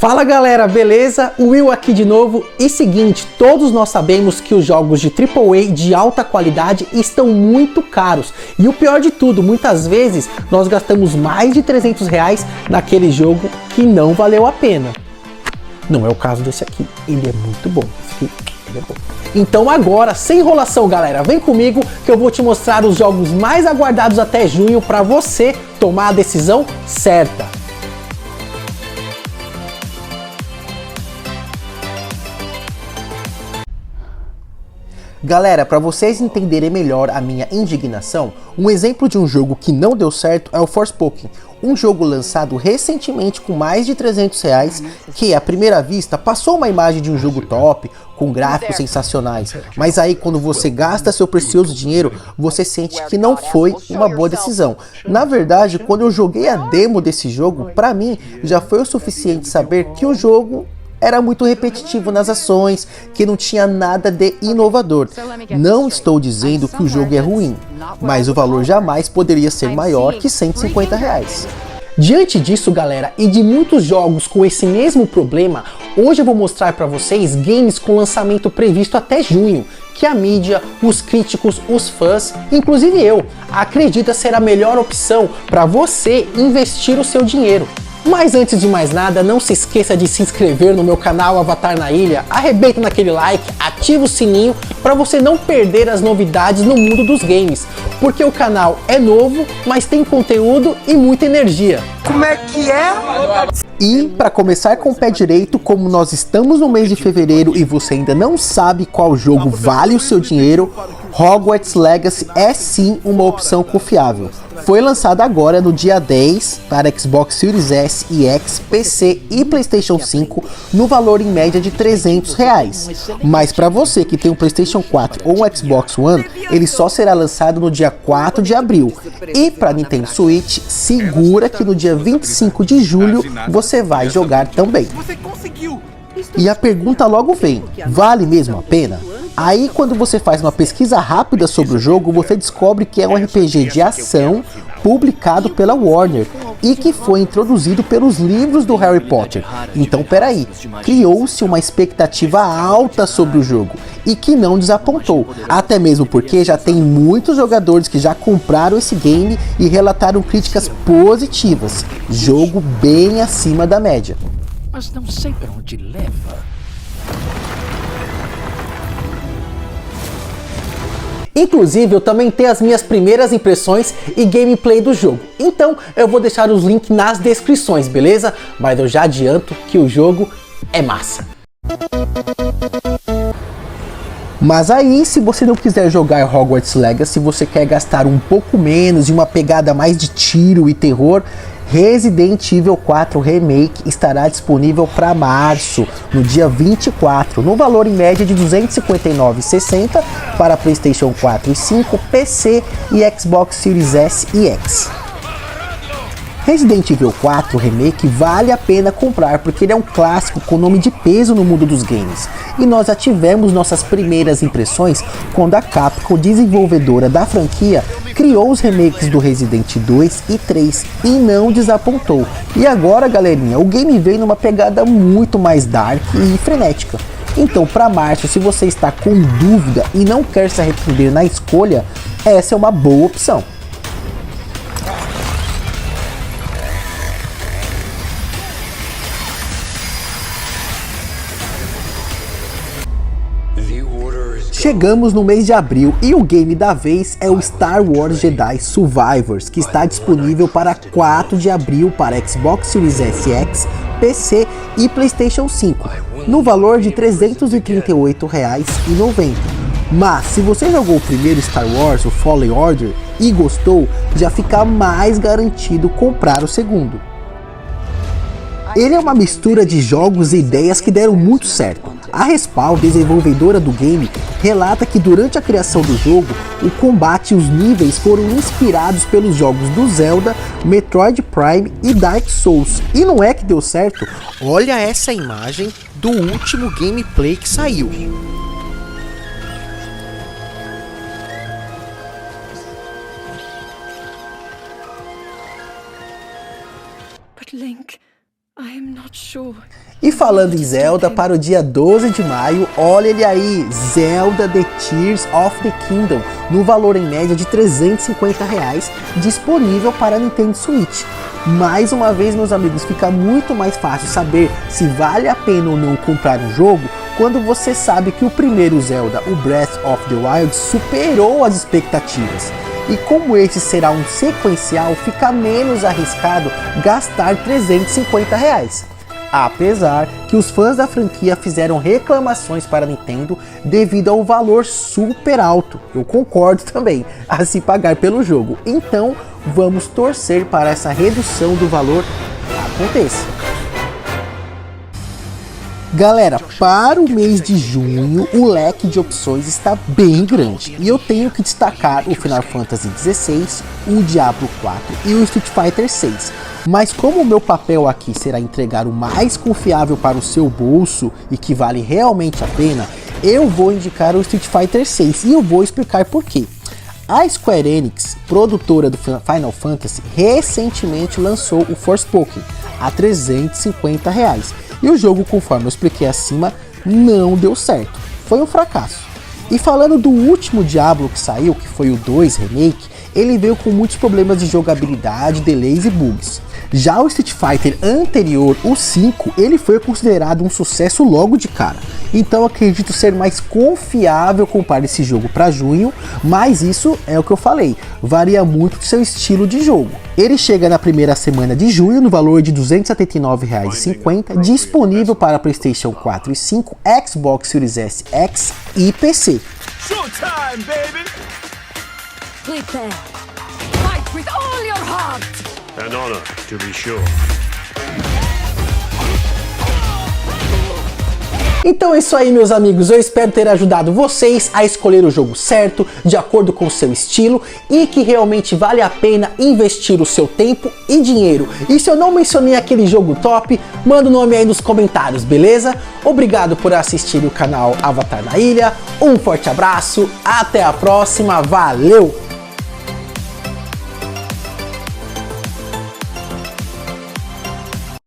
Fala galera, beleza? O Will aqui de novo. E seguinte, todos nós sabemos que os jogos de AAA de alta qualidade estão muito caros. E o pior de tudo, muitas vezes nós gastamos mais de 300 reais naquele jogo que não valeu a pena. Não é o caso desse aqui, ele é muito bom. Esse aqui, ele é bom. Então agora, sem enrolação galera, vem comigo que eu vou te mostrar os jogos mais aguardados até junho para você tomar a decisão certa. Galera, para vocês entenderem melhor a minha indignação, um exemplo de um jogo que não deu certo é o Forspoken, um jogo lançado recentemente com mais de 300 reais, que à primeira vista passou uma imagem de um jogo top, com gráficos sensacionais, mas aí quando você gasta seu precioso dinheiro, você sente que não foi uma boa decisão. Na verdade, quando eu joguei a demo desse jogo, para mim já foi o suficiente saber que o jogo era muito repetitivo nas ações, que não tinha nada de inovador. Não estou dizendo que o jogo é ruim, mas o valor jamais poderia ser maior que 150 reais. Diante disso galera, e de muitos jogos com esse mesmo problema, hoje eu vou mostrar para vocês games com lançamento previsto até junho, que a mídia, os críticos, os fãs, inclusive eu, acredita ser a melhor opção para você investir o seu dinheiro. Mas antes de mais nada, não se esqueça de se inscrever no meu canal Avatar na Ilha, arrebenta naquele like, ativa o sininho para você não perder as novidades no mundo dos games, porque o canal é novo, mas tem conteúdo e muita energia. Como é que é? E para começar com o pé direito, como nós estamos no mês de fevereiro e você ainda não sabe qual jogo vale o seu dinheiro, Hogwarts Legacy é sim uma opção confiável. Foi lançado agora no dia 10 para Xbox Series S e X, PC e PlayStation 5 no valor em média de 300 reais. Mas para você que tem um PlayStation 4 ou um Xbox One, ele só será lançado no dia 4 de abril. E para Nintendo Switch, segura que no dia 25 de julho você vai jogar também. E a pergunta logo vem, vale mesmo a pena? Aí quando você faz uma pesquisa rápida sobre o jogo, você descobre que é um RPG de ação publicado pela Warner e que foi introduzido pelos livros do Harry Potter. Então peraí, criou-se uma expectativa alta sobre o jogo e que não desapontou, até mesmo porque já tem muitos jogadores que já compraram esse game e relataram críticas positivas, jogo bem acima da média. Mas não sei para onde leva. Inclusive eu também tenho as minhas primeiras impressões e gameplay do jogo, então eu vou deixar os links nas descrições, beleza? Mas eu já adianto que o jogo é massa. Mas aí, se você não quiser jogar Hogwarts Legacy, se você quer gastar um pouco menos e uma pegada mais de tiro e terror, Resident Evil 4 Remake estará disponível para março, no dia 24, no valor em média de R$ 259,60 para PlayStation 4 e 5, PC e Xbox Series S e X. Resident Evil 4 Remake vale a pena comprar porque ele é um clássico com nome de peso no mundo dos games. E nós já tivemos nossas primeiras impressões quando a Capcom, desenvolvedora da franquia, criou os remakes do Resident 2 e 3 e não desapontou. E agora galerinha, o game vem numa pegada muito mais dark e frenética. Então para março, se você está com dúvida e não quer se arrepender na escolha, essa é uma boa opção. Chegamos no mês de abril e o game da vez é o Star Wars Jedi Survivors, que está disponível para 4 de abril para Xbox Series S, X, PC e PlayStation 5, no valor de R$ 338,90. Mas se você jogou o primeiro Star Wars, o Fallen Order, e gostou, já fica mais garantido comprar o segundo. Ele é uma mistura de jogos e ideias que deram muito certo. A Respawn, desenvolvedora do game, relata que durante a criação do jogo, o combate e os níveis foram inspirados pelos jogos do Zelda, Metroid Prime e Dark Souls. E não é que deu certo? Olha essa imagem do último gameplay que saiu. But Link, I am not sure. E falando em Zelda, para o dia 12 de maio, olha ele aí, Zelda The Tears of the Kingdom, no valor em média de R$350, disponível para Nintendo Switch. Mais uma vez, meus amigos, fica muito mais fácil saber se vale a pena ou não comprar um jogo quando você sabe que o primeiro Zelda, o Breath of the Wild, superou as expectativas. E como esse será um sequencial, fica menos arriscado gastar R$350. Apesar que os fãs da franquia fizeram reclamações para a Nintendo devido ao valor super alto. Eu concordo também, a se pagar pelo jogo. Então vamos torcer para essa redução do valor aconteça. Galera, para o mês de junho, o leque de opções está bem grande. E eu tenho que destacar o Final Fantasy XVI, o Diablo 4 e o Street Fighter 6. Mas como o meu papel aqui será entregar o mais confiável para o seu bolso e que vale realmente a pena, eu vou indicar o Street Fighter 6 e eu vou explicar por quê. A Square Enix, produtora do Final Fantasy, recentemente lançou o Forspoken a R$350. E o jogo, conforme eu expliquei acima, não deu certo. Foi um fracasso. E falando do último Diablo que saiu, que foi o 2 Remake, ele veio com muitos problemas de jogabilidade, delays e bugs. Já o Street Fighter anterior, o 5, ele foi considerado um sucesso logo de cara. Então acredito ser mais confiável comprar esse jogo para junho, mas isso é o que eu falei, varia muito do seu estilo de jogo. Ele chega na primeira semana de junho no valor de R$279,50, disponível para PlayStation 4 e 5, Xbox Series S, X e PC. Showtime, baby! Prepare. Fight with all your heart! An honor, to be sure. Então é isso aí, meus amigos, eu espero ter ajudado vocês a escolher o jogo certo, de acordo com o seu estilo e que realmente vale a pena investir o seu tempo e dinheiro. E se eu não mencionei aquele jogo top, manda o nome aí nos comentários, beleza? Obrigado por assistir o canal Avatar na Ilha, um forte abraço, até a próxima, valeu!